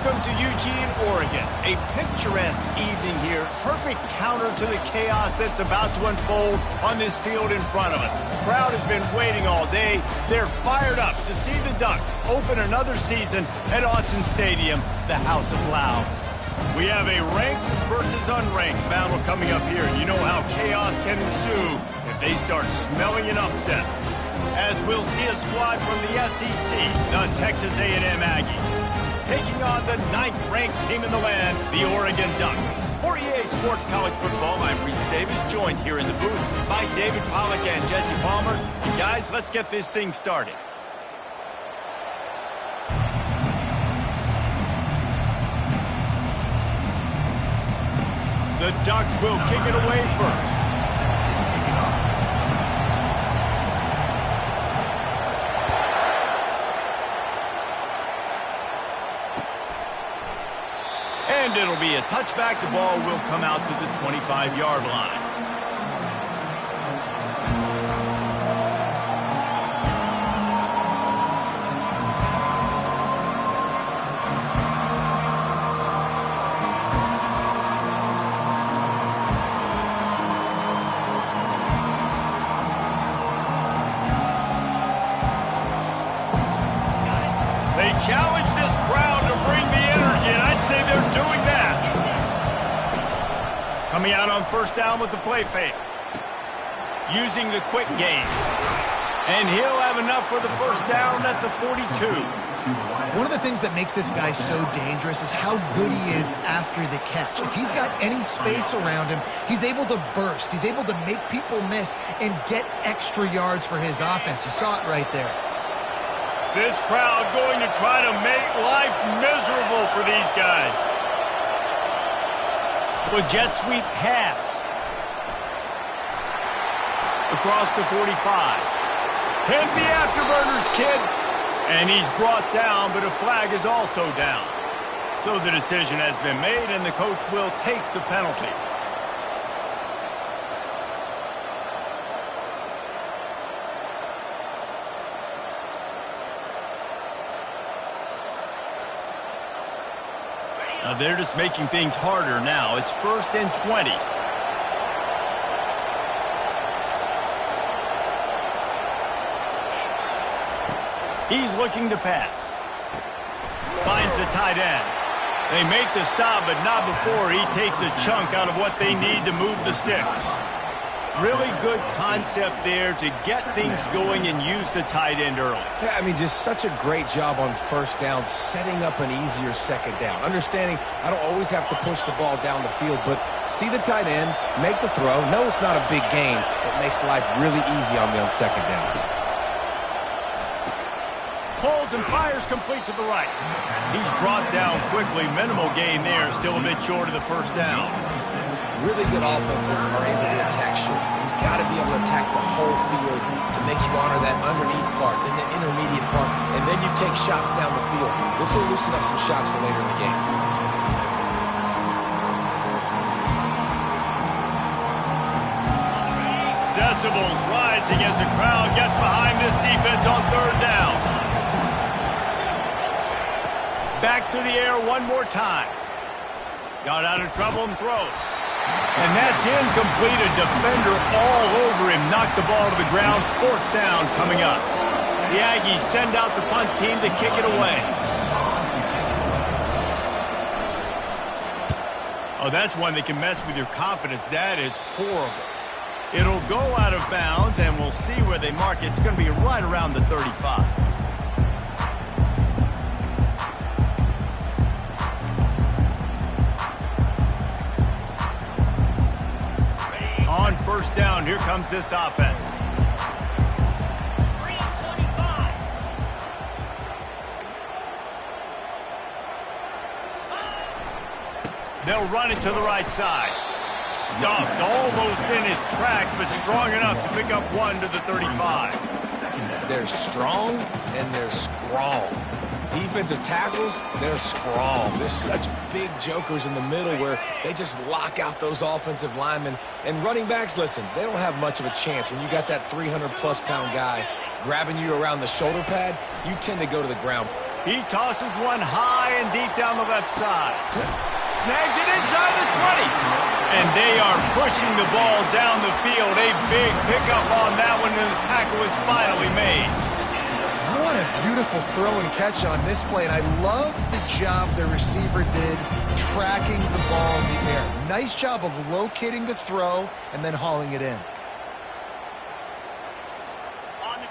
Welcome to Eugene, Oregon. A picturesque evening here. Perfect counter to the chaos that's about to unfold on this field in front of us. The crowd has been waiting all day. They're fired up to see the Ducks open another season at Autzen Stadium, the House of Loud. We have a ranked versus unranked battle coming up here. You know how chaos can ensue if they start smelling an upset. As we'll see a squad from the SEC, the Texas A&M Aggies, taking on the 9th-ranked team in the land, the Oregon Ducks. For EA Sports College Football, I'm Reese Davis, joined here in the booth by David Pollack and Jesse Palmer. And guys, let's get this thing started. The Ducks will kick it away first. And it'll be a touchback. The ball will come out to the 25-yard line. They challenge this crowd to bring the energy, and I'd say they're doing that. Coming out on first down with the play fake. Using the quick game. And he'll have enough for the first down at the 42. One of the things that makes this guy so dangerous is how good he is after the catch. If he's got any space around him, he's able to burst. He's able to make people miss and get extra yards for his offense. You saw it right there. This crowd going to try to make life miserable for these guys. With jet sweep pass. Across the 45. Hit the afterburners, kid. And he's brought down, but a flag is also down. So the decision has been made, and the coach will take the penalty. Now they're just making things harder now. It's 1st and 20. He's looking to pass. Finds the tight end. They make the stop, but not before he takes a chunk out of what they need to move the sticks. Really good concept there to get things going and use the tight end early. Yeah, I mean, just such a great job on first down, setting up an easier second down. Understanding I don't always have to push the ball down the field, but see the tight end, make the throw. No, it's not a big gain. It makes life really easy on me on second down. Pulls and fires complete to the right. He's brought down quickly. Minimal gain there. Still a bit short of the first down. Really good offenses are able to attack short. You've got to be able to attack the whole field to make you honor that underneath part, then the intermediate part, and then you take shots down the field. This will loosen up some shots for later in the game. Decibels rising as the crowd gets behind this defense on third down. Back to the air one more time. Got out of trouble and throws. And that's incomplete. A defender all over him. Knocked the ball to the ground. 4th down coming up. The Aggies send out the punt team to kick it away. Oh, that's one that can mess with your confidence. That is horrible. It'll go out of bounds, and we'll see where they mark it. It's going to be right around the 35. On first down, here comes this offense. They'll run it to the right side. Stuffed almost in his tracks, but strong enough to pick up one to the 35. They're strong and they're strong. Defensive tackles, they're strong. There's such big jokers in the middle where they just lock out those offensive linemen. And running backs, listen, they don't have much of a chance. When you got that 300-plus pound guy grabbing you around the shoulder pad, you tend to go to the ground He tosses one high and deep down the left side. Snags it inside the 20. And they are pushing the ball down the field. A big pickup on that one, and the tackle is finally made. What a beautiful throw and catch on this play, and I love the job the receiver did tracking the ball in the air. Nice job of locating the throw and then hauling it in.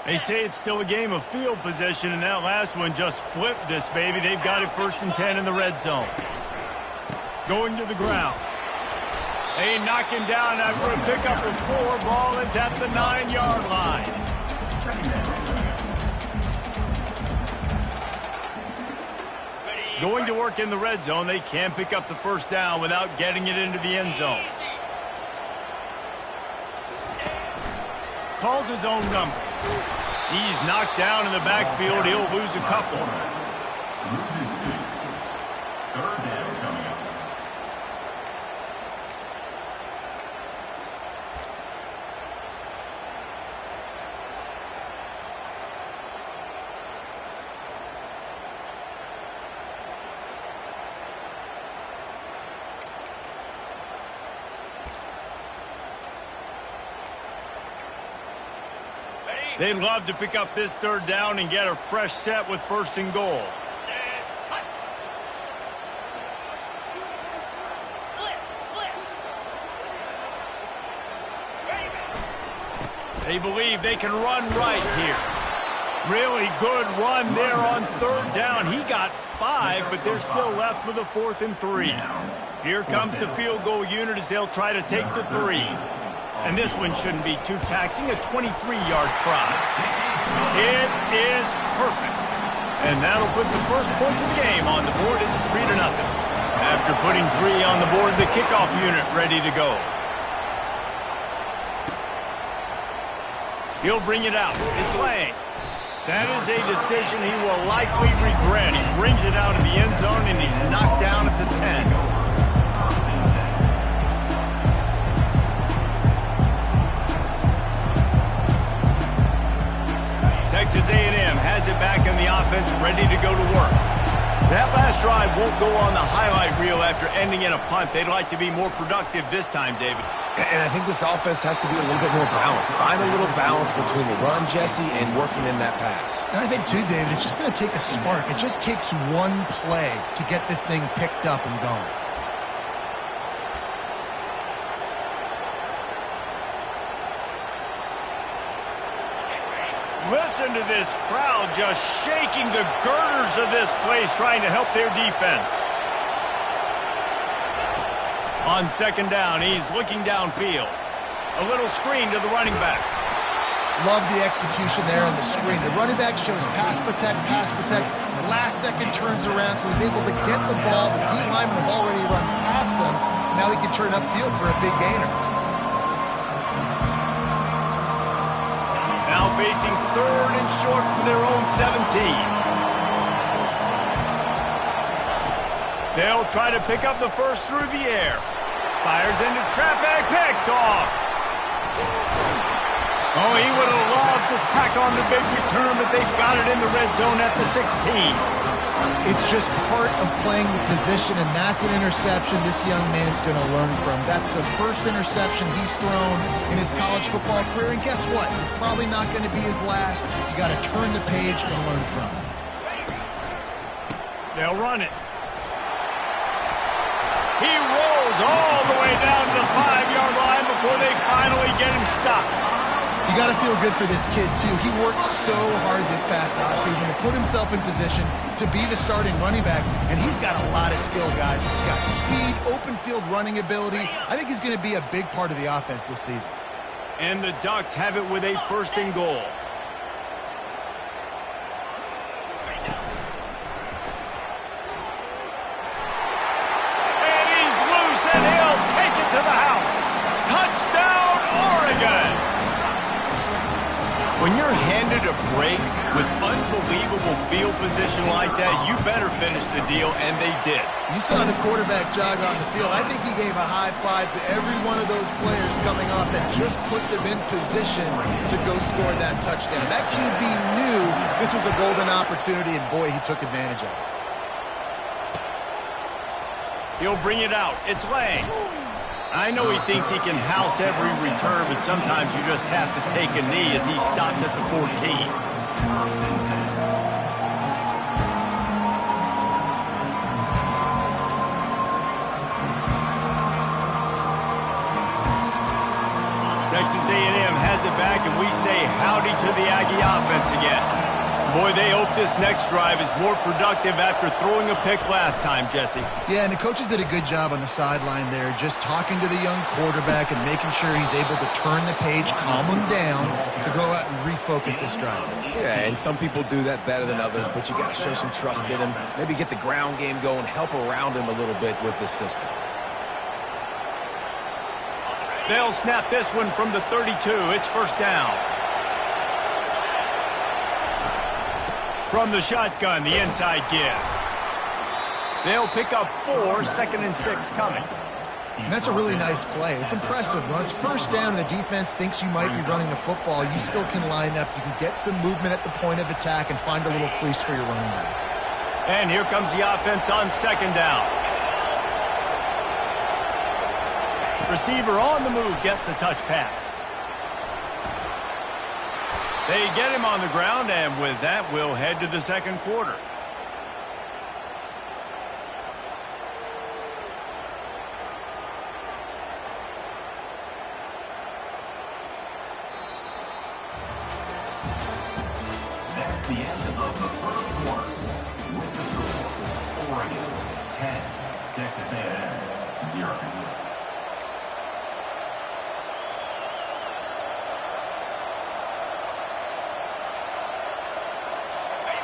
They say it's still a game of field possession, and that last one just flipped this baby. They've got it 1st and 10 in the red zone. Going to the ground. They knock him down after a pickup of 4. Ball is at the 9-yard line. Going to work in the red zone. They can't pick up the 1st down without getting it into the end zone. Calls his own number. He's knocked down in the backfield. He'll lose a couple. They'd love to pick up this 3rd down and get a fresh set with 1st and goal. They believe they can run right here. Really good run there on 3rd down. He got 5, but they're still left with a 4th and 3. Here comes the field goal unit as they'll try to take the 3. And this one shouldn't be too taxing, a 23-yard try. It is perfect. And that'll put the first points of the game on the board. It's 3-0. After putting 3 on the board, the kickoff unit ready to go. He'll bring it out. It's Lang. That is a decision he will likely regret. He brings it out of the end zone, and he's knocked down at the 10. Texas A&M has it back in the offense, ready to go to work. That last drive won't go on the highlight reel after ending in a punt. They'd like to be more productive this time, David. And I think this offense has to be a little bit more balanced. Find a little balance between the run, Jesse, and working in that pass. And I think, too, David, it's just going to take a spark. It just takes one play to get this thing picked up and going. Listen to this crowd just shaking the girders of this place, trying to help their defense. On 2nd down, he's looking downfield. A little screen to the running back. Love the execution there on the screen. The running back shows pass protect, pass protect. Last second turns around, so he's able to get the ball. The D linemen have already run past him. Now he can turn upfield for a big gainer. Now facing 3rd and short from their own 17. They'll try to pick up the 1st through the air. Fires into traffic, picked off. Oh, he would have loved to tack on the big return, but they've got it in the red zone at the 16. It's just part of playing the position, and that's an interception this young man's going to learn from. That's the first interception he's thrown in his college football career, and guess what? It's probably not going to be his last. You got to turn the page and learn from it. They'll run it. He rolls all the way down to the 5-yard line before they finally get him stopped. You got to feel good for this kid, too. He worked so hard this past offseason to put himself in position to be the starting running back, and he's got a lot of skill, guys. He's got speed, open field running ability. I think he's going to be a big part of the offense this season. And the Ducks have it with a 1st and goal. And he's loose, and he'll take it to the house. Touchdown, Oregon! When you're handed a break with unbelievable field position like that, you better finish the deal, and they did. You saw the quarterback jog on the field. I think he gave a high five to every one of those players coming off that just put them in position to go score that touchdown. That QB knew this was a golden opportunity, and boy, he took advantage of it. He'll bring it out. It's Lang. I know he thinks he can house every return, but sometimes you just have to take a knee as he stopped at the 14. Texas A&M has it back, and we say howdy to the Aggie offense again. Boy, they hope this next drive is more productive after throwing a pick last time, Jesse. Yeah, and the coaches did a good job on the sideline there, just talking to the young quarterback and making sure he's able to turn the page, calm him down, to go out and refocus this drive. Yeah, and some people do that better than others, but you got to show some trust in him, maybe get the ground game going, help around him a little bit with this system. They'll snap this one from the 32. It's first down. From the shotgun, the inside give. They'll pick up 4, 2nd and 6 coming. And that's a really nice play. It's impressive. Once first down, the defense thinks you might be running the football. You still can line up. You can get some movement at the point of attack and find a little crease for your running back. And here comes the offense on 2nd down. Receiver on the move gets the touch pass. They get him on the ground, and with that, we'll head to the second quarter. That's the end of the first quarter. With the score, Oregon 10, Texas A&M 0.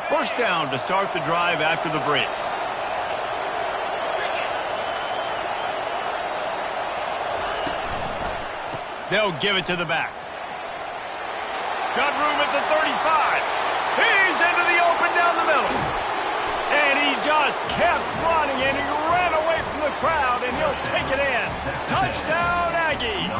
First down to start the drive after the break. They'll give it to the back. Got room at the 35. He's into the open down the middle. And he just kept running, and he ran away from the crowd, and he'll take it in. Touchdown, Aggies.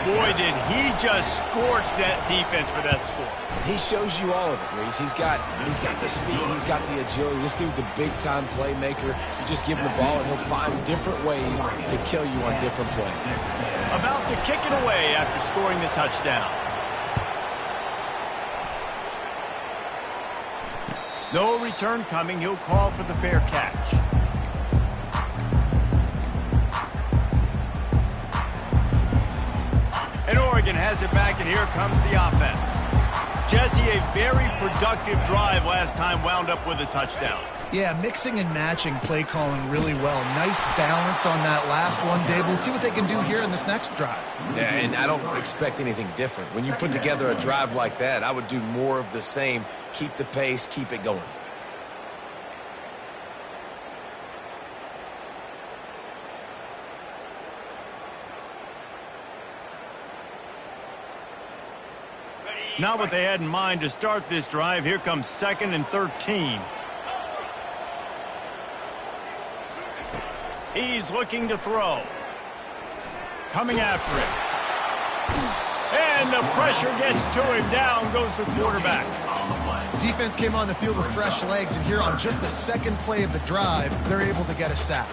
Boy, did he just scorch that defense for that score. He shows you all of it, Reese. He's got the speed, he's got the agility. This dude's a big-time playmaker. You just give him the ball, and he'll find different ways to kill you on different plays. About to kick it away after scoring the touchdown. No return coming. He'll call for the fair catch. And Oregon has it back, and here comes the offense. Jesse, a very productive drive last time, wound up with a touchdown. Yeah, mixing and matching play calling really well. Nice balance on that last one, Dave. Let's see what they can do here in this next drive. Yeah, and I don't expect anything different. When you put together a drive like that, I would do more of the same. Keep the pace, keep it going. Not what they had in mind to start this drive. Here comes 2nd and 13. He's looking to throw. Coming after it. And the pressure gets to him. Down goes the quarterback. Defense came on the field with fresh legs, and here on just the second play of the drive, they're able to get a sack.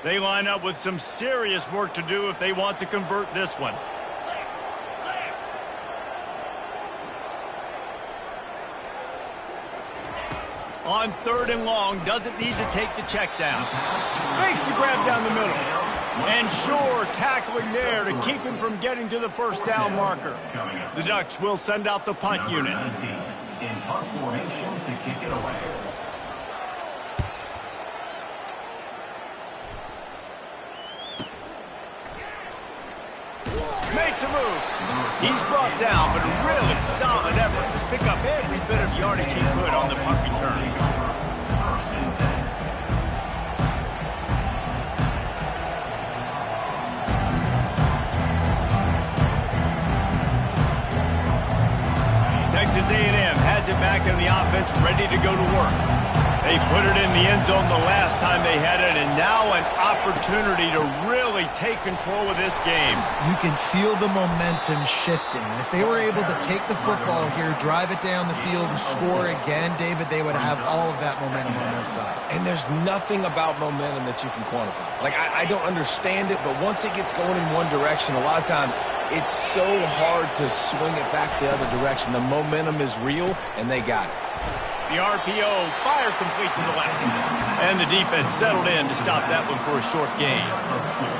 They line up with some serious work to do if they want to convert this one. On 3rd and long, doesn't need to take the check down. Makes the grab down the middle. And sure, tackling there to keep him from getting to the first down marker. The Ducks will send out the punt unit. In punt formation to kick it away. Makes a move. He's brought down, but a really solid effort to pick up every bit of yardage he could on the punt return. Texas A&M has it back in the offense, ready to go to work. They put it in the end zone the last time they had it, and now an opportunity to really take control of this game. You can feel the momentum shifting. And if they were able to take the football here, drive it down the field, and score again, David, they would have all of that momentum on their side. And there's nothing about momentum that you can quantify. Like, I don't understand it, but once it gets going in one direction, a lot of times it's so hard to swing it back the other direction. The momentum is real, and they got it. The RPO, fire complete to the left. And the defense settled in to stop that one for a short gain.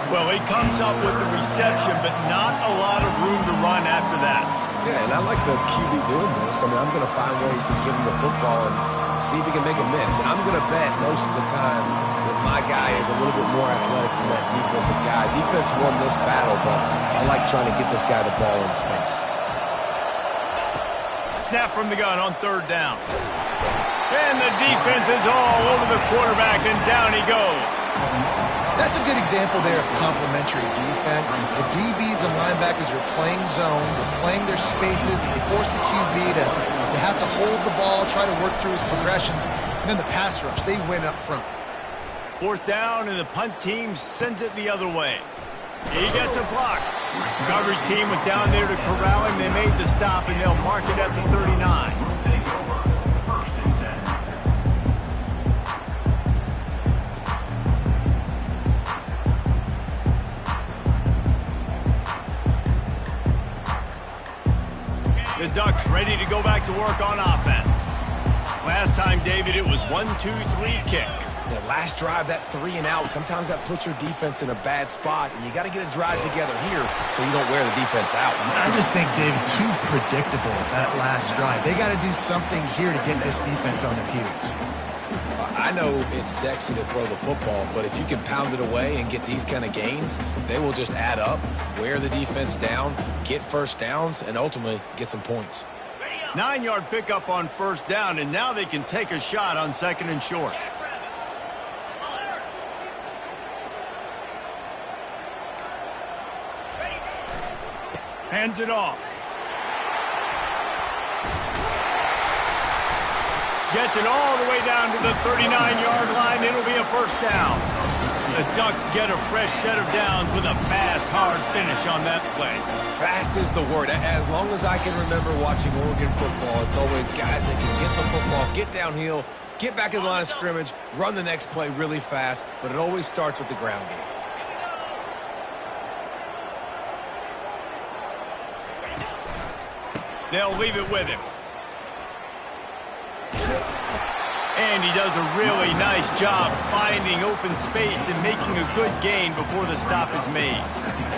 Well, he comes up with the reception, but not a lot of room to run after that. Yeah, and I like the QB doing this. I mean, I'm going to find ways to give him the football and see if he can make a miss. And I'm going to bet most of the time that my guy is a little bit more athletic than that defensive guy. Defense won this battle, but I like trying to get this guy the ball in space. Snap from the gun on third down. And the defense is all over the quarterback, and down he goes. That's a good example there of complementary defense. The DBs and linebackers are playing zone, they're playing their spaces, and they force the QB to have to hold the ball, try to work through his progressions, and then the pass rush, they win up front. Fourth down, and the punt team sends it the other way. He gets a block. The coverage team was down there to corral him. They made the stop, and they'll mark it at the 39. The Ducks ready to go back to work on offense. Last time, David, it was 1-2-3 kick. That last drive, that 3 and out, sometimes that puts your defense in a bad spot, and you got to get a drive together here so you don't wear the defense out. I just think, David, too predictable that last drive. They got to do something here to get this defense on their heels. I know it's sexy to throw the football, but if you can pound it away and get these kind of gains, they will just add up, wear the defense down, get first downs, and ultimately get some points. 9-yard pickup on first down, and now they can take a shot on second and short. Hands it off. Gets it all the way down to the 39-yard line. It'll be a first down. The Ducks get a fresh set of downs with a fast, hard finish on that play. Fast is the word. As long as I can remember watching Oregon football, it's always guys that can get the football, get downhill, get back in the line of scrimmage, run the next play really fast, but it always starts with the ground game. They'll leave it with him. And he does a really nice job finding open space and making a good gain before the stop is made.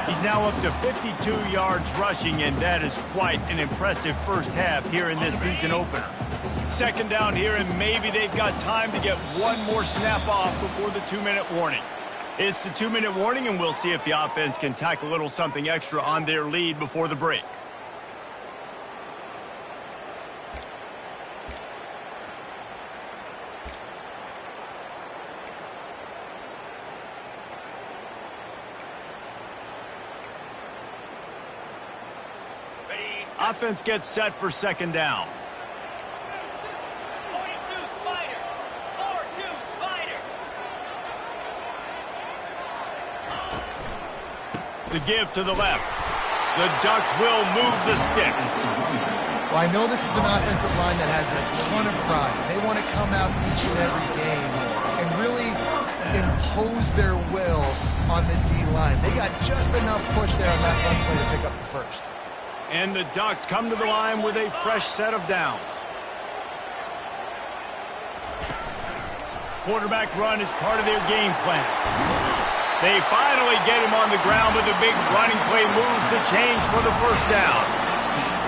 He's now up to 52 yards rushing, and that is quite an impressive first half here in this season opener. Second down here, and maybe they've got time to get one more snap off before the 2-minute warning. It's the 2-minute warning, and we'll see if the offense can tack a little something extra on their lead before the break. Offense gets set for second down. 42 Spider. 4-2 Spider. The give to the left. The Ducks will move the sticks. Well, I know this is an offensive line that has a ton of pride. They want to come out each and every game and really impose their will on the D-line. They got just enough push there on that one play to pick up the first. And the Ducks come to the line with a fresh set of downs. Quarterback run is part of their game plan. They finally get him on the ground with a big running play, moves the change for the first down.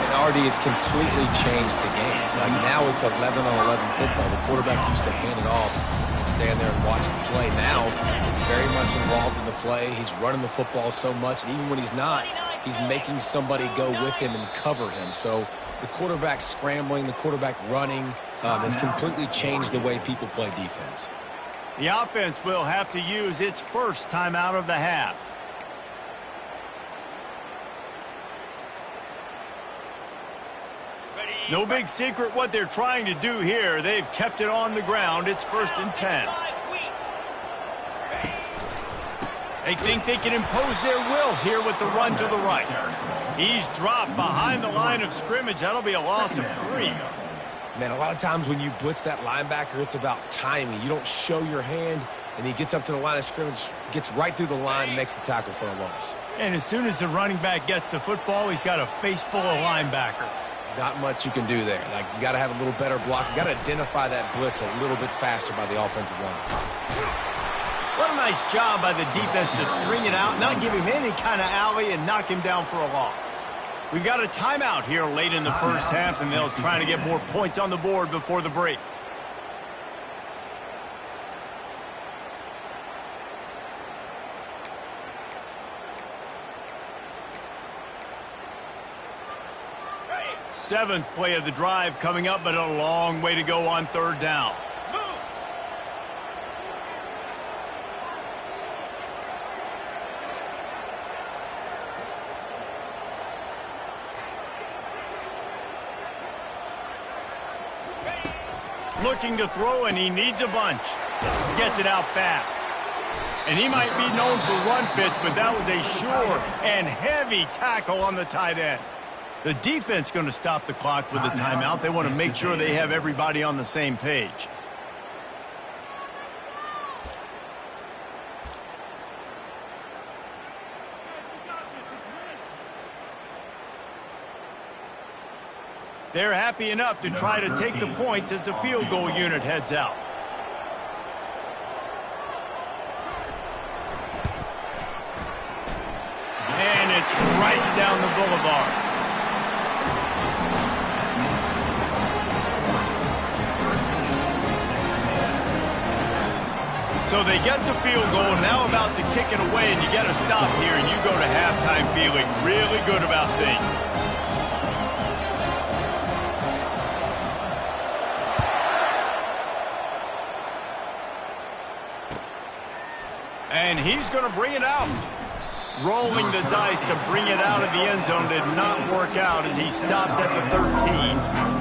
And Artie, it's completely changed the game. Like now it's 11-on-11 football. The quarterback used to hand it off and stand there and watch the play. Now he's very much involved in the play. He's running the football so much, and even when he's not, he's making somebody go with him and cover him. So the quarterback scrambling, the quarterback running has completely changed the way people play defense. The offense will have to use its first timeout of the half. No big secret what they're trying to do here. They've kept it on the ground. It's 1st and 10. They think they can impose their will here with the run to the right. He's dropped behind the line of scrimmage. That'll be a loss of 3. Man, a lot of times when you blitz that linebacker, it's about timing. You don't show your hand, and he gets up to the line of scrimmage, gets right through the line, and makes the tackle for a loss. And as soon as the running back gets the football, he's got a face full of linebacker. Not much you can do there. Like, you got to have a little better block. You got to identify that blitz a little bit faster by the offensive line. What a nice job by the defense to string it out, not give him any kind of alley, and knock him down for a loss. We've got a timeout here late in the first half, and they'll try to get more points on the board before the break. Seventh play of the drive coming up, but a long way to go on 3rd down. Looking to throw, and he needs a bunch. Gets it out fast. And he might be known for run fits, but that was a sure and heavy tackle on the tight end. The defense going to stop the clock with a timeout. They want to make sure they have everybody on the same page. They're happy enough to try to take the points as the field goal unit heads out. And it's right down the boulevard. So they get the field goal, now about to kick it away, and you get a stop here, and you go to halftime feeling really good about things. And he's going to bring it out. Rolling the dice to bring it out of the end zone did not work out as he stopped at the 13.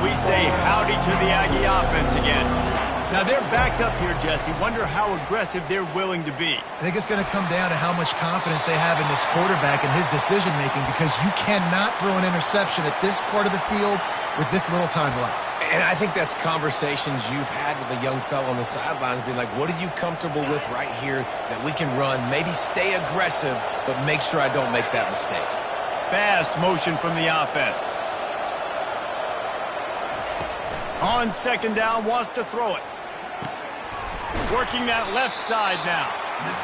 We say howdy to the Aggie offense again. Now they're backed up here, Jesse. Wonder how aggressive they're willing to be. I think it's going to come down to how much confidence they have in this quarterback and his decision-making, because you cannot throw an interception at this part of the field with this little time left. And I think that's conversations you've had with a young fellow on the sidelines, being like, what are you comfortable with right here that we can run? Maybe stay aggressive, but make sure I don't make that mistake. Fast motion from the offense. On 2nd down, wants to throw it. Working that left side now.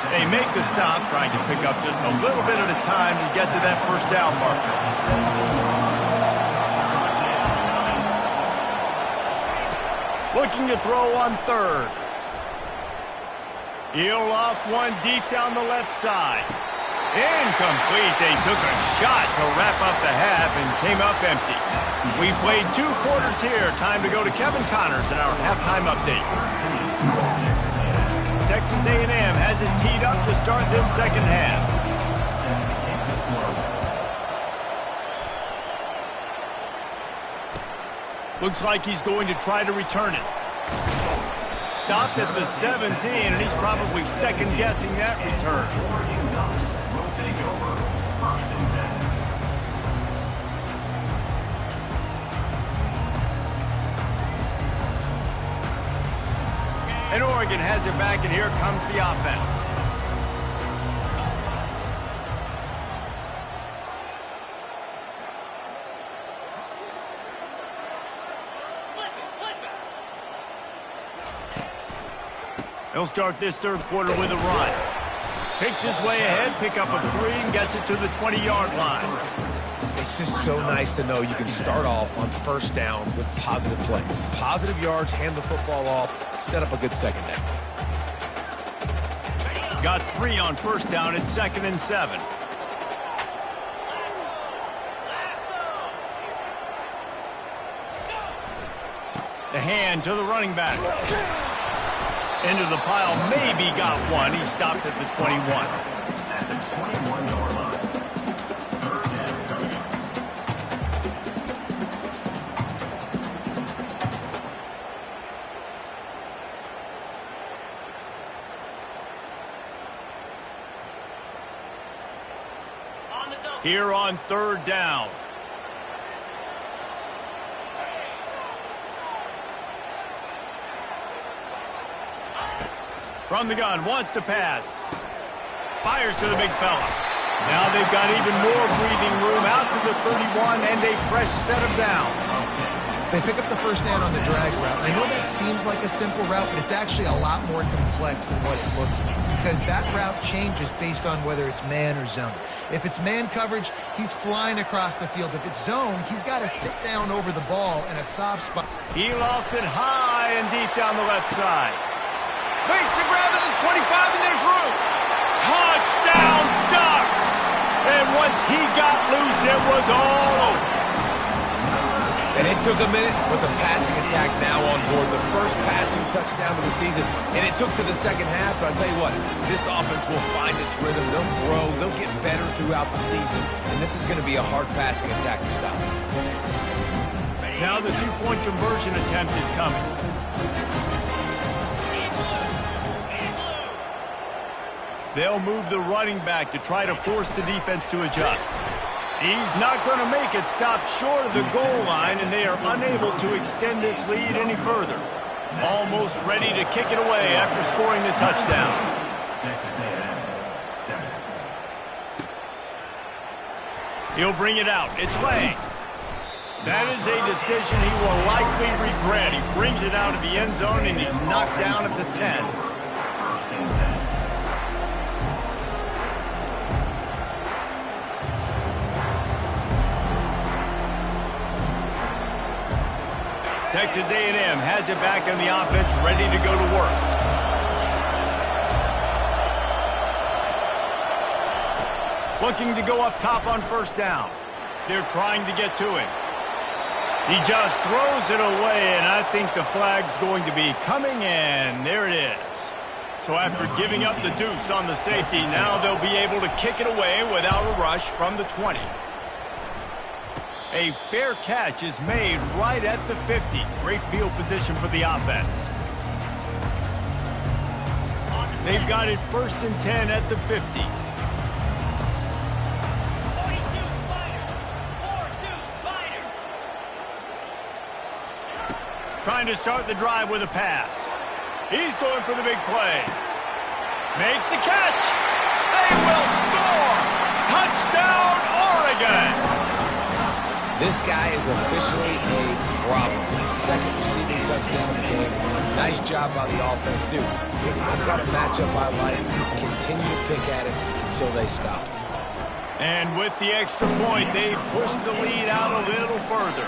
They make the stop, trying to pick up just a little bit at a time to get to that 1st down marker. Looking to throw on 3rd. He'll off one deep down the left side. Incomplete. They took a shot to wrap up the half and came up empty. We've played 2 quarters here. Time to go to Kevin Connors in our halftime update. Texas A&M has it teed up to start this 2nd half. Looks like he's going to try to return it. Stopped at the 17, and he's probably second-guessing that return. And Oregon has it back, and here comes the offense. He'll start this third quarter with a run. Picks his way ahead, pick up a 3, and gets it to the 20-yard line. It's just so nice to know you can start off on first down with positive plays. Positive yards, hand the football off, set up a good second down. Got 3 on first down at 2nd and 7. The hand to the running back. Into the pile, maybe got one. He stopped at the 21. At the 21-yard line. Third down coming up. Here on third down. From the gun, wants to pass. Fires to the big fella. Now they've got even more breathing room out to the 31 and a fresh set of downs. They pick up the first down on the drag route. I know that seems like a simple route, but it's actually a lot more complex than what it looks like, because that route changes based on whether it's man or zone. If it's man coverage, he's flying across the field. If it's zone, he's got to sit down over the ball in a soft spot. He lofts it high and deep down the left side. Makes a grab at the 25, and there's room. Touchdown, Ducks! And once he got loose, it was all over. And it took a minute, but the passing attack now on board. The first passing touchdown of the season, and it took to the second half. But I'll tell you what, this offense will find its rhythm. They'll grow. They'll get better throughout the season. And this is going to be a hard passing attack to stop. Now the two-point conversion attempt is coming. They'll move the running back to try to force the defense to adjust. He's not going to make it. Stop short of the goal line, and they are unable to extend this lead any further. Almost ready to kick it away after scoring the touchdown. Texas A&M, 7. He'll bring it out. It's Lang. That is a decision he will likely regret. He brings it out of the end zone, and he's knocked down at the 10. First and 10. Texas A&M has it back on the offense, ready to go to work. Looking to go up top on first down. They're trying to get to him. He just throws it away, and I think the flag's going to be coming in. There it is. So after giving up the deuce on the safety, now they'll be able to kick it away without a rush from the 20. A fair catch is made right at the 50. Great field position for the offense. They've got it 1st and 10 at the 50. 42 Spider. 4-2 Spider. Trying to start the drive with a pass. He's going for the big play. Makes the catch. They will score. Touchdown, Oregon. This guy is officially a problem. His second receiving touchdown of the game. Nice job by the offense. Dude, if I've got a matchup I like, continue to pick at it until they stop. And with the extra point, they push the lead out a little further.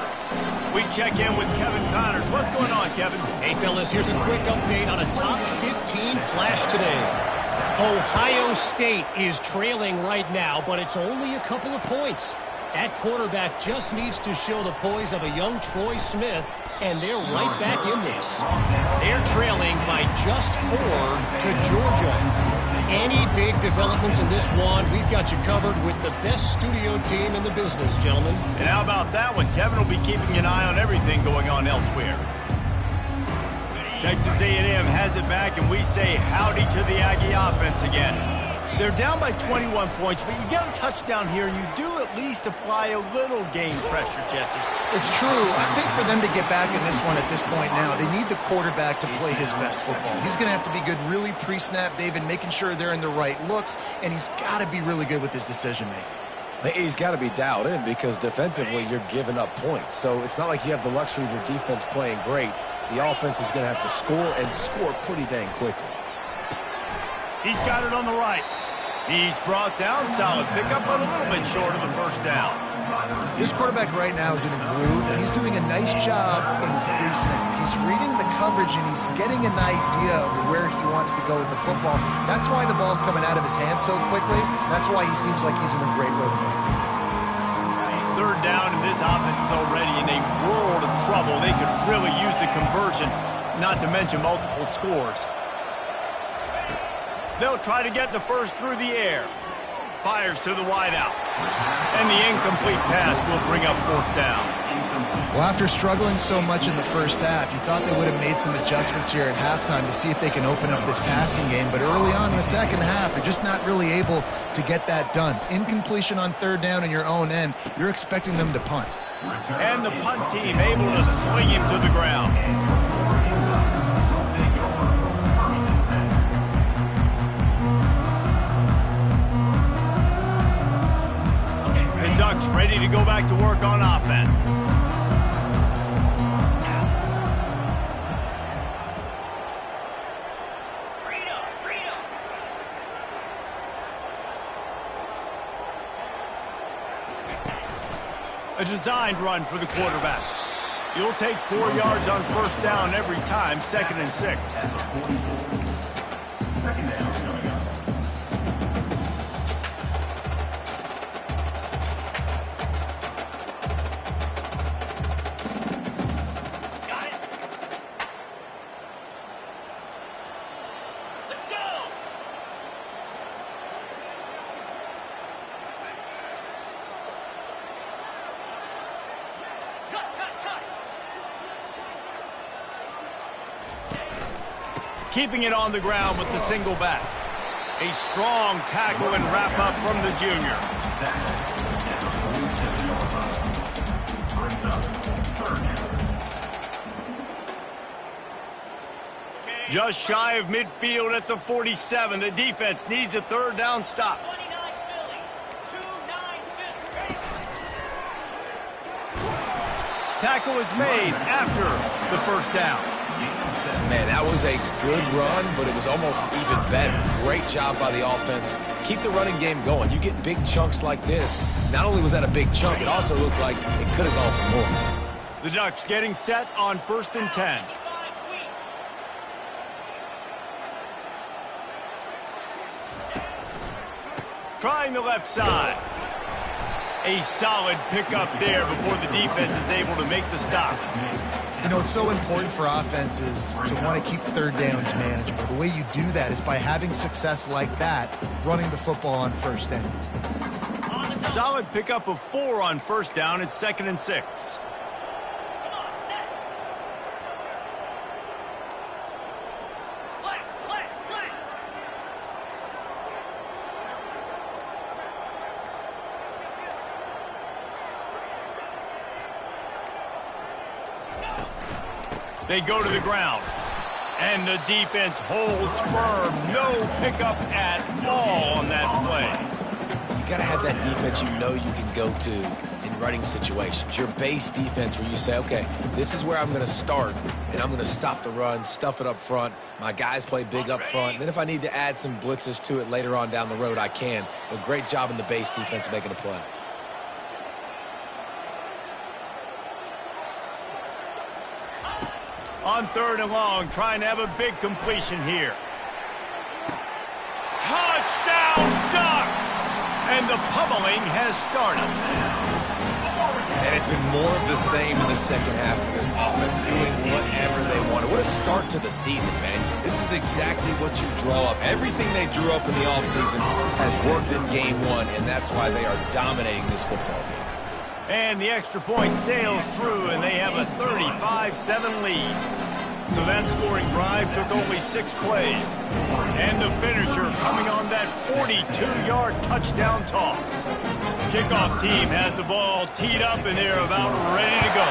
We check in with Kevin Connors. What's going on, Kevin? Hey, fellas, here's a quick update on a top 15 flash today. Ohio State is trailing right now, but it's only a couple of points. That quarterback just needs to show the poise of a young Troy Smith, and they're right back in this. They're trailing by just 4 to Georgia. Any big developments in this one, we've got you covered with the best studio team in the business, gentlemen. And how about that one? Kevin will be keeping an eye on everything going on elsewhere. Texas A&M has it back, and we say howdy to the Aggie offense again. They're down by 21 points, but you get a touchdown here, and you do at least apply a little game pressure, Jesse. It's true. I think for them to get back in this one at this point now, they need the quarterback to play his best football. He's going to have to be good really pre-snap, David, making sure they're in the right looks, and he's got to be really good with his decision-making. He's got to be dialed in because defensively you're giving up points. So it's not like you have the luxury of your defense playing great. The offense is going to have to score and score pretty dang quickly. He's got it on the right. He's brought down. Solid pickup, but a little bit short of the first down. This quarterback right now is in a groove, and he's doing a nice job in pre-snap. He's reading the coverage, and he's getting an idea of where he wants to go with the football. That's why the ball's coming out of his hands so quickly. That's why he seems like he's in a great rhythm right now. Third down, and this offense is already in a world of trouble. They could really use a conversion, not to mention multiple scores. They'll try to get the first through the air. Fires to the wideout. And the incomplete pass will bring up fourth down. Well, after struggling so much in the first half, you thought they would have made some adjustments here at halftime to see if they can open up this passing game. But early on in the second half, they're just not really able to get that done. Incompletion on third down in your own end, you're expecting them to punt. And the punt team able to swing him to the ground. The Ducks ready to go back to work on offense. A designed run for the quarterback. You'll take 4 yards on first down every time, 2nd and 6. Second down coming up. Got it. Let's go. Cut. Keeping it on the ground with the single back. A strong tackle and wrap up from the junior. Just shy of midfield at the 47. The defense needs a third down stop. 29 Philly. 2-9 Philly. Tackle is made after the first down. Man, that was a good run, but it was almost even better. Great job by the offense. Keep the running game going. You get big chunks like this. Not only was that a big chunk, it also looked like it could have gone for more. The Ducks getting set on 1st and 10. Trying the left side. A solid pickup there before the defense is able to make the stop. You know, it's so important for offenses to want to keep third downs manageable. The way you do that is by having success like that, running the football on first down. Solid pickup of 4 on first down. It's 2nd and 6. They go to the ground. And the defense holds firm. No pickup at all on that play. You got to have that defense you know you can go to in running situations. Your base defense where you say, okay, this is where I'm going to start, and I'm going to stop the run, stuff it up front. My guys play big up front. And then if I need to add some blitzes to it later on down the road, I can. But great job in the base defense making a play. On 3rd and long, trying to have a big completion here. Touchdown, Ducks! And the pummeling has started. And it's been more of the same in the second half of this offense, doing whatever they wanted. What a start to the season, man. This is exactly what you draw up. Everything they drew up in the offseason has worked in game 1, and that's why they are dominating this football game. And the extra point sails through, and they have a 35-7 lead. So that scoring drive took only 6 plays. And the finisher coming on that 42-yard touchdown toss. Kickoff team has the ball teed up, and they're about ready to go.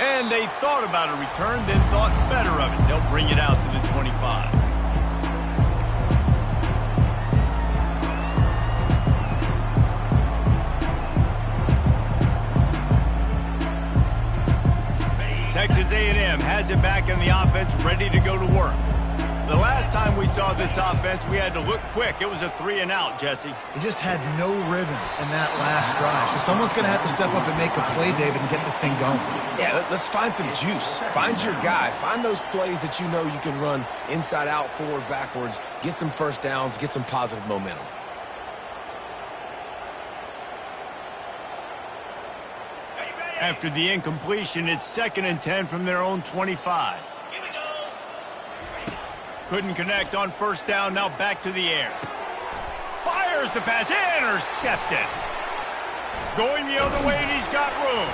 And they thought about a return, then thought better of it. They'll bring it out to the 25. Texas A&M has it back in the offense, ready to go to work. The last time we saw this offense, we had to look quick. It was a 3-and-out, Jesse. They just had no rhythm in that last drive. So someone's going to have to step up and make a play, David, and get this thing going. Yeah, let's find some juice. Find your guy. Find those plays that you know you can run inside out, forward, backwards. Get some first downs. Get some positive momentum. After the incompletion, it's 2nd and 10 from their own 25. Here we go. Couldn't connect on first down, now back to the air. Fires the pass, intercepted. Going the other way, and he's got room.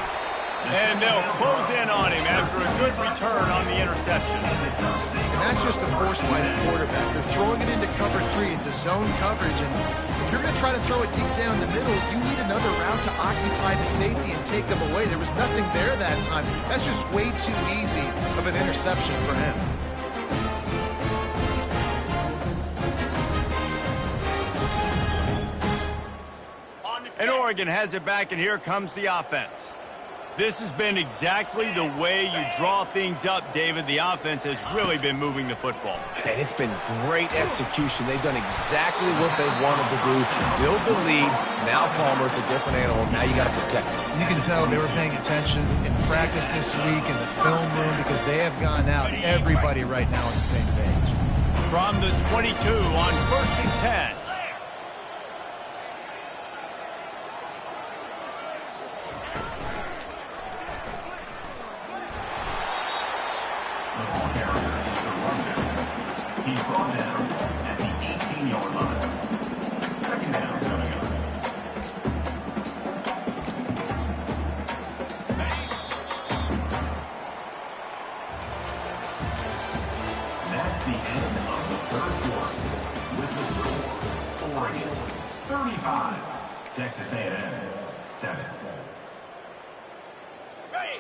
And they'll close in on him after a good return on the interception. And that's just a force by the quarterback. They're throwing it into cover 3. It's a zone coverage, and if you're going to try to throw it deep down the middle, you need another route to occupy the safety and take them away. There was nothing there that time. That's just way too easy of an interception for him. And Oregon has it back, and here comes the offense. This has been exactly the way you draw things up, David. The offense has really been moving the football. And it's been great execution. They've done exactly what they wanted to do. Build the lead. Now Palmer's a different animal. Now you got to protect him. You can tell they were paying attention in practice this week in the film room because they have gone out, everybody right now on the same page. From the 22 on 1st and 10. The ball carrier is the runner. He's brought down at the 18-yard line. 2nd down coming up. That's the end of the 3rd quarter. With the score, Oregon 35, Texas A&M 7.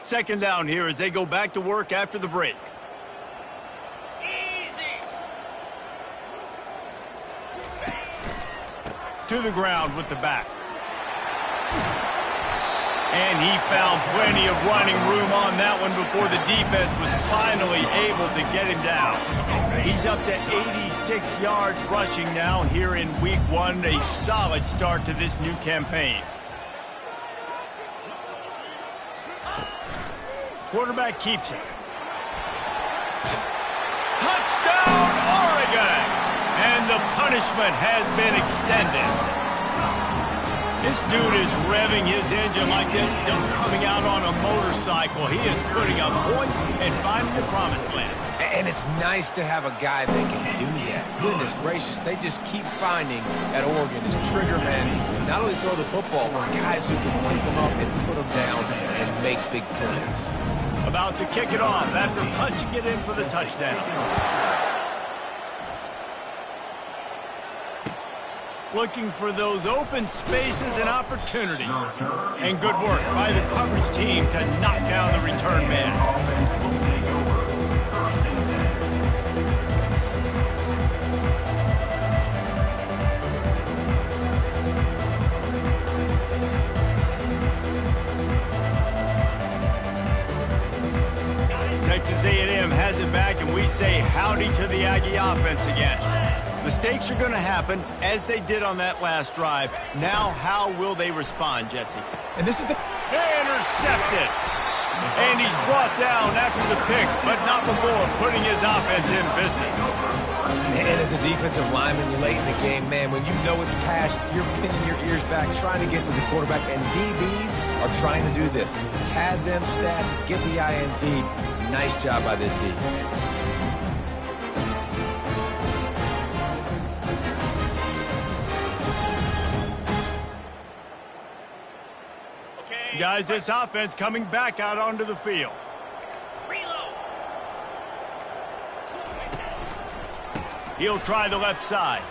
2nd down here as they go back to work after the break. To the ground with the back. And he found plenty of running room on that one before the defense was finally able to get him down. He's up to 86 yards rushing now here in week 1. A solid start to this new campaign. Quarterback keeps it. Touchdown, Oregon! And the punishment has been extended. This dude is revving his engine like that coming out on a motorcycle. He is putting up points and finding the promised land. And it's nice to have a guy that can do that. Goodness gracious, they just keep finding at Oregon is trigger men. Not only throw the football, but guys who can pick them up and put them down and make big plays. About to kick it off after punching it in for the touchdown. Looking for those open spaces and opportunity. And good work by the coverage team to knock down the return man. Texas A&M has it back, and we say howdy to the Aggie offense again. Mistakes are going to happen, as they did on that last drive. Now, how will they respond, Jesse? And this is the... Intercepted! And he's brought down after the pick, but not before putting his offense in business. And as a defensive lineman late in the game, man, when you know it's pass, you're pinning your ears back, trying to get to the quarterback, and DBs are trying to do this. Pad them stats, get the INT. Nice job by this D. Guys, this offense coming back out onto the field. Reload. He'll try the left side.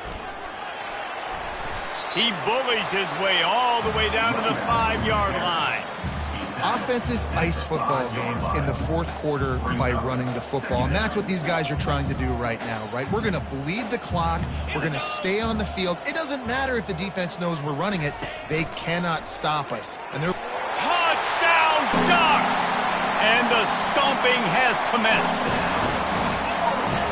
He bullies his way all the way down to the 5-yard line. Offenses ice football games in the 4th quarter by running the football, and that's what these guys are trying to do right now, right? We're going to bleed the clock. We're going to stay on the field. It doesn't matter if the defense knows we're running it. They cannot stop us. And they're... Touchdown Ducks! And the stump jumping has commenced.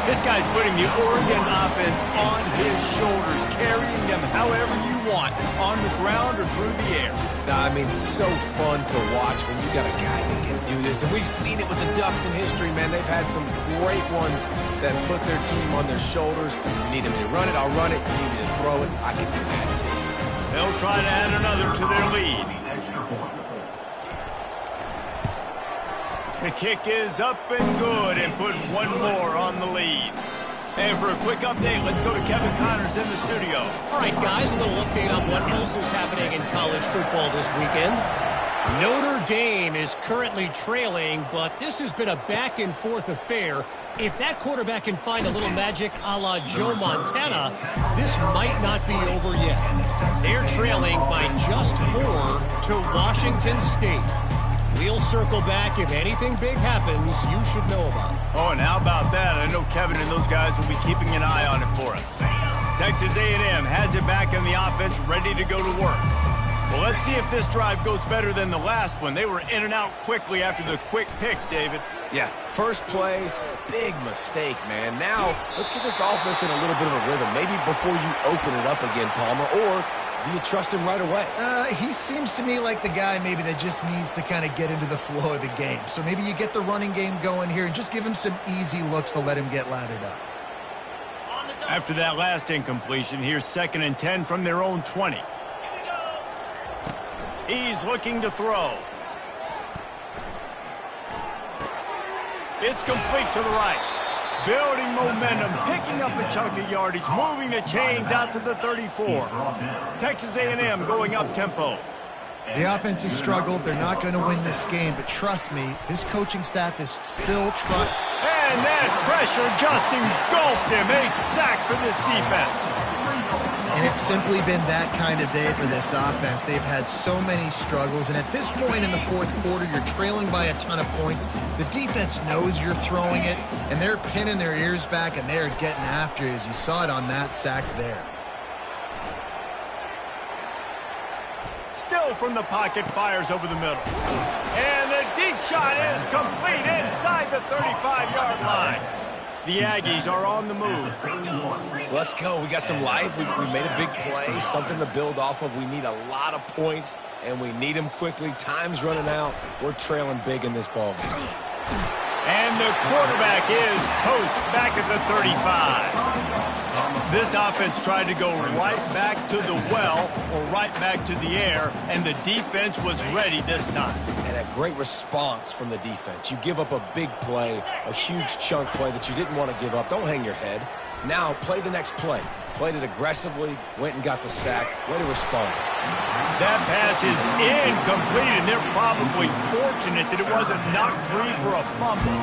This guy's putting the Oregon offense on his shoulders, carrying them however you want, on the ground or through the air. I mean, so fun to watch when you got a guy that can do this. And we've seen it with the Ducks in history, man. They've had some great ones that put their team on their shoulders. You need me to run it, I'll run it. You need me to throw it, I can do that too. They'll try to add another to their lead. The kick is up and good and put one more on the lead. And for a quick update, let's go to Kevin Connors in the studio. All right, guys, a little update on what else is happening in college football this weekend. Notre Dame is currently trailing, but this has been a back-and-forth affair. If that quarterback can find a little magic a la Joe Montana, this might not be over yet. They're trailing by just 4 to Washington State. We'll circle back. If anything big happens, you should know about it. Oh, and how about that? I know Kevin and those guys will be keeping an eye on it for us. Texas A&M has it back in the offense, ready to go to work. Well, let's see if this drive goes better than the last one. They were in and out quickly after the quick pick, David. Yeah, first play, big mistake, man. Now, let's get this offense in a little bit of a rhythm. Maybe before you open it up again, Palmer, or do you trust him right away? He seems to me like the guy maybe that just needs to kind of get into the flow of the game. So maybe you get the running game going here and just give him some easy looks to let him get lathered up. After that last incompletion, here's 2nd and 10 from their own 20. He's looking to throw. It's complete to the right. Building momentum, picking up a chunk of yardage, moving the chains out to the 34. Texas A&M going up tempo. The offense has struggled. They're not going to win this game, but trust me, this coaching staff is still trying. And that pressure just engulfed him. A sack for this defense. And it's simply been that kind of day for this offense. They've had so many struggles, and at this point in the 4th quarter, you're trailing by a ton of points. The defense knows you're throwing it, and they're pinning their ears back, and they're getting after you, as you saw it on that sack there. Still from the pocket, fires over the middle. And the deep shot is complete inside the 35-yard line. The Aggies are on the move. Let's go. We got some life. We made a big play, something to build off of. We need a lot of points, and we need them quickly. Time's running out. We're trailing big in this ball game. And the quarterback is toast back at the 35. This offense tried to go right back to the well or right back to the air, and the defense was ready this time. And a great response from the defense. You give up a big play, a huge chunk play that you didn't want to give up. Don't hang your head. Now play the next play. Played it aggressively, went and got the sack. Way to respond. That pass is incomplete, and they're probably fortunate that it wasn't knocked free for a fumble.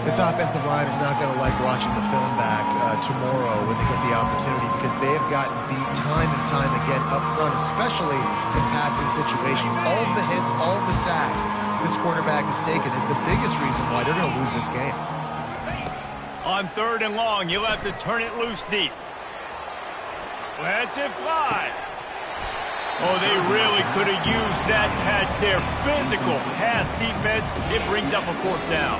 This offensive line is not going to like watching the film back tomorrow when they get the opportunity, because they have gotten beat time and time again up front, especially in passing situations. All of the hits, all of the sacks this quarterback has taken is the biggest reason why they're going to lose this game. On 3rd and long, you'll have to turn it loose deep. Lets it fly. Oh, they really could have used that catch there. Physical pass defense. It brings up a 4th down.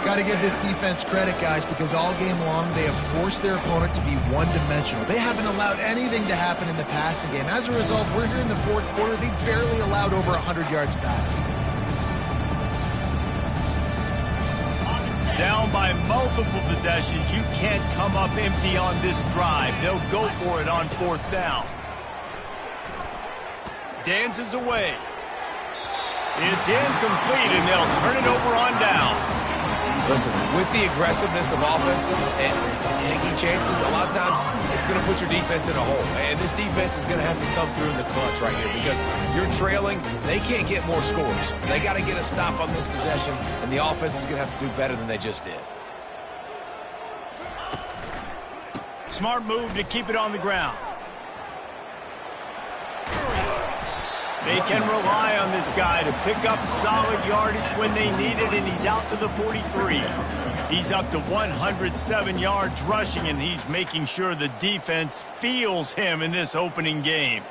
Got to give this defense credit, guys, because all game long they have forced their opponent to be one-dimensional. They haven't allowed anything to happen in the passing game. As a result, we're here in the 4th quarter. They barely allowed over 100 yards passing. Down by multiple possessions, you can't come up empty on this drive. They'll go for it on 4th down. Dances away. It's incomplete, and they'll turn it over on downs. Listen, with the aggressiveness of offenses and taking chances, a lot of times it's going to put your defense in a hole. And this defense is going to have to come through in the clutch right here, because you're trailing. They can't get more scores. They got to get a stop on this possession, and the offense is going to have to do better than they just did. Smart move to keep it on the ground. They can rely on this guy to pick up solid yardage when they need it, and he's out to the 43. He's up to 107 yards rushing, and he's making sure the defense feels him in this opening game.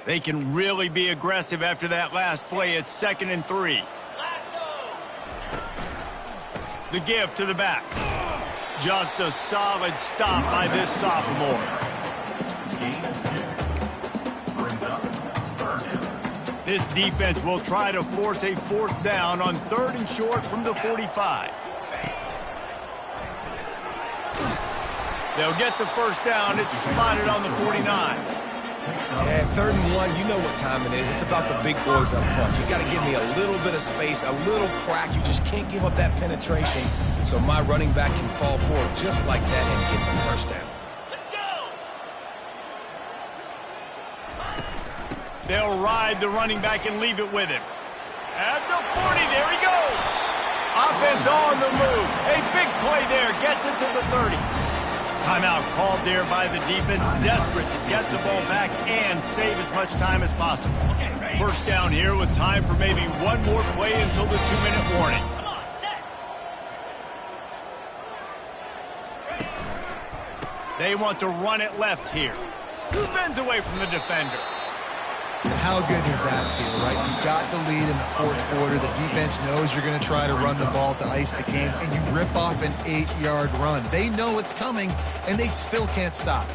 They can really be aggressive after that last play. It's 2nd and 3. The give to the back. Just a solid stop by this sophomore. This defense will try to force a 4th down on 3rd and short from the 45. They'll get the 1st down. It's spotted on the 49. Yeah, 3rd and 1, you know what time it is. It's about the big boys up front. You got to give me a little bit of space, a little crack. You just can't give up that penetration. So my running back can fall forward just like that and get the 1st down. They'll ride the running back and leave it with him. At the 40, there he goes. Offense on the move. A big play there. Gets it to the 30. Timeout called there by the defense. Desperate to get the ball back and save as much time as possible. 1st down here with time for maybe one more play until the 2-minute warning. They want to run it left here. Who bends away from the defender? And how good does that feel, right? You got the lead in the 4th quarter. The defense knows you're going to try to run the ball to ice the game, and you rip off an 8-yard run. They know it's coming, and they still can't stop.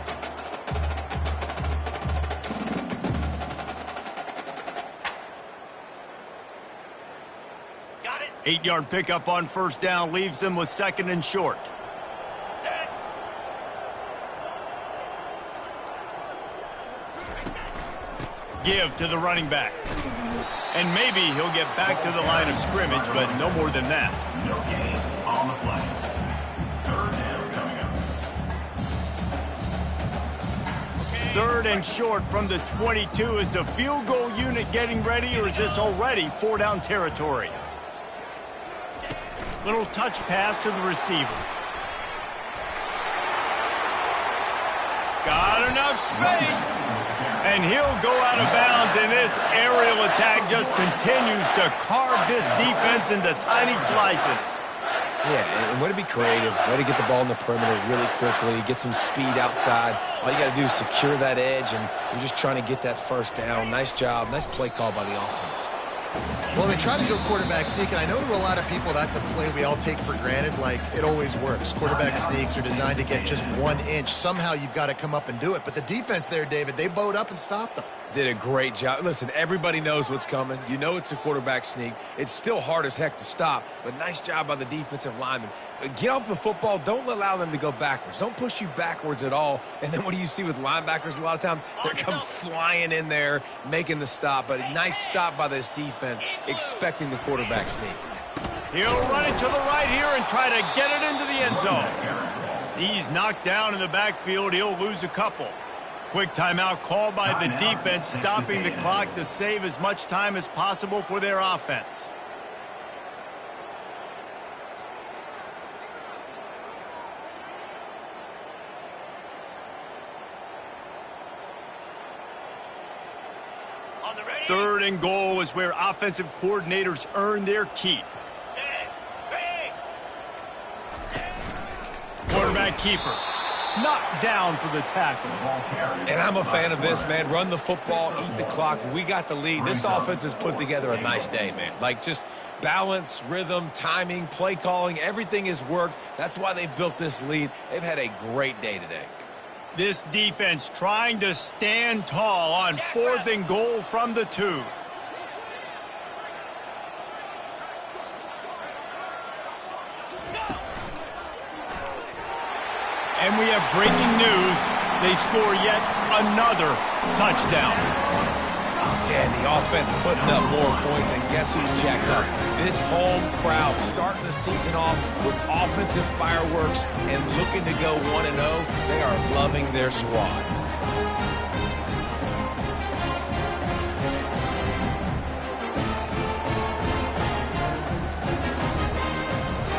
Got it. 8-yard pickup on 1st down leaves them with 2nd and short. Give to the running back. And maybe he'll get back to the line of scrimmage, but no more than that. No gain on the play. 3rd down coming up. 3rd and short from the 22. Is the field goal unit getting ready, or is this already 4-down territory? Little touch pass to the receiver. Got enough space. And he'll go out of bounds, and this aerial attack just continues to carve this defense into tiny slices. Yeah, and way to be creative, way to get the ball in the perimeter really quickly, get some speed outside. All you got to do is secure that edge, and you're just trying to get that 1st down. Nice job, nice play call by the offense. Well, they try to go quarterback sneak, and I know to a lot of people that's a play we all take for granted, like it always works. Quarterback sneaks are designed to get just 1 inch. Somehow you've got to come up and do it. But the defense there, David, they bowed up and stopped them. Did a great job. Listen, everybody knows what's coming. You know it's a quarterback sneak. It's still hard as heck to stop, but nice job by the defensive lineman. Get off the football. Don't allow them to go backwards. Don't push you backwards at all. And then what do you see with linebackers a lot of times? They come flying in there, making the stop. But a nice stop by this defense, expecting the quarterback sneak. He'll run it to the right here and try to get it into the end zone. He's knocked down in the backfield. He'll lose a couple. Quick timeout called by the defense, stopping the clock to save as much time as possible for their offense. On the ready. 3rd and goal is where offensive coordinators earn their keep. Quarterback keeper. Knocked down for the tackle. And I'm a fan of this, man. Run the football, eat the clock. We got the lead. This offense has put together a nice day, man. Like just balance, rhythm, timing, play calling, everything has worked. That's why they've built this lead. They've had a great day today. This defense trying to stand tall on 4th and goal from the 2. And we have breaking news. They score yet another touchdown. Yeah, and the offense putting up more points, and guess who's jacked up? This home crowd starting the season off with offensive fireworks and looking to go 1-0. They are loving their squad.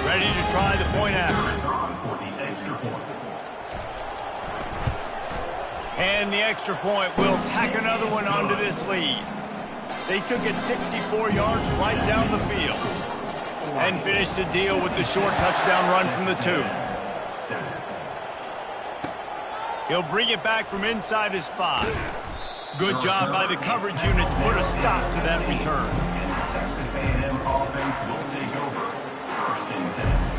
Ready to try the point after. And the extra point will tack another one onto this lead. They took it 64 yards right down the field. And finished the deal with the short touchdown run from the 2. He'll bring it back from inside his 5. Good job by the coverage unit to put a stop to that return. And the Texas A&M offense will take over. 1st and 10.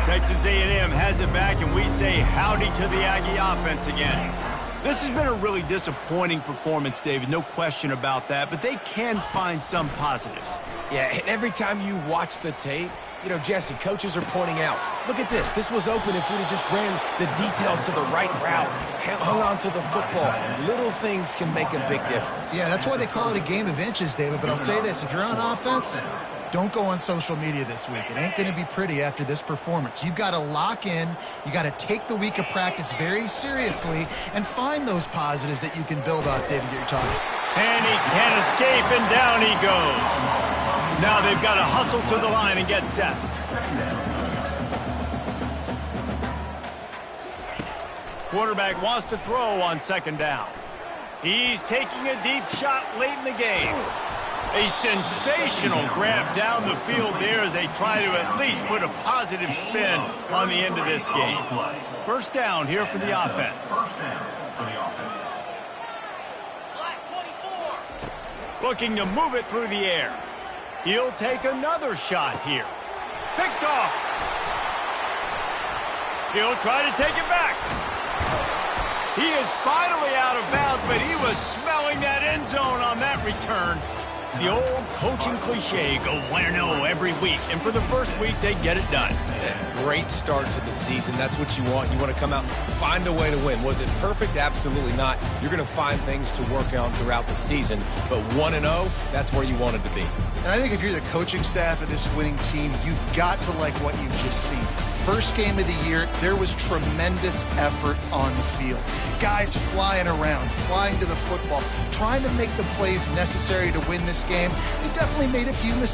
Texas A&M has it back, and we say howdy to the Aggie offense again. This has been a really disappointing performance, David, no question about that, but they can find some positives. Yeah, and every time you watch the tape, you know, Jesse, coaches are pointing out, look at this. This was open if we'd have just ran the details to the right route, hung on to the football. Little things can make a big difference. Yeah, that's why they call it a game of inches, David. But I'll say this, if you're on offense, don't go on social media this week. It ain't going to be pretty after this performance. You've got to lock in. You got to take the week of practice very seriously and find those positives that you can build off, David, you're talking. And he can't escape, and down he goes. Now they've got to hustle to the line and get set. Quarterback wants to throw on 2nd down. He's taking a deep shot late in the game. A sensational grab down the field there as they try to at least put a positive spin on the end of this game. 1st down here for the offense. Black 24. Looking to move it through the air. He'll take another shot here. Picked off. He'll try to take it back. He is finally out of bounds, but he was smelling that end zone on that return. The old coaching cliche, go 1-0 every week. And for the first week, they get it done. Yeah, great start to the season. That's what you want. You want to come out, find a way to win. Was it perfect? Absolutely not. You're going to find things to work on throughout the season. But 1-0, that's where you wanted to be. And I think if you're the coaching staff of this winning team, you've got to like what you've just seen. First game of the year, there was tremendous effort on the field. Guys flying around, flying to the football, trying to make the plays necessary to win this game. They definitely made a few mistakes.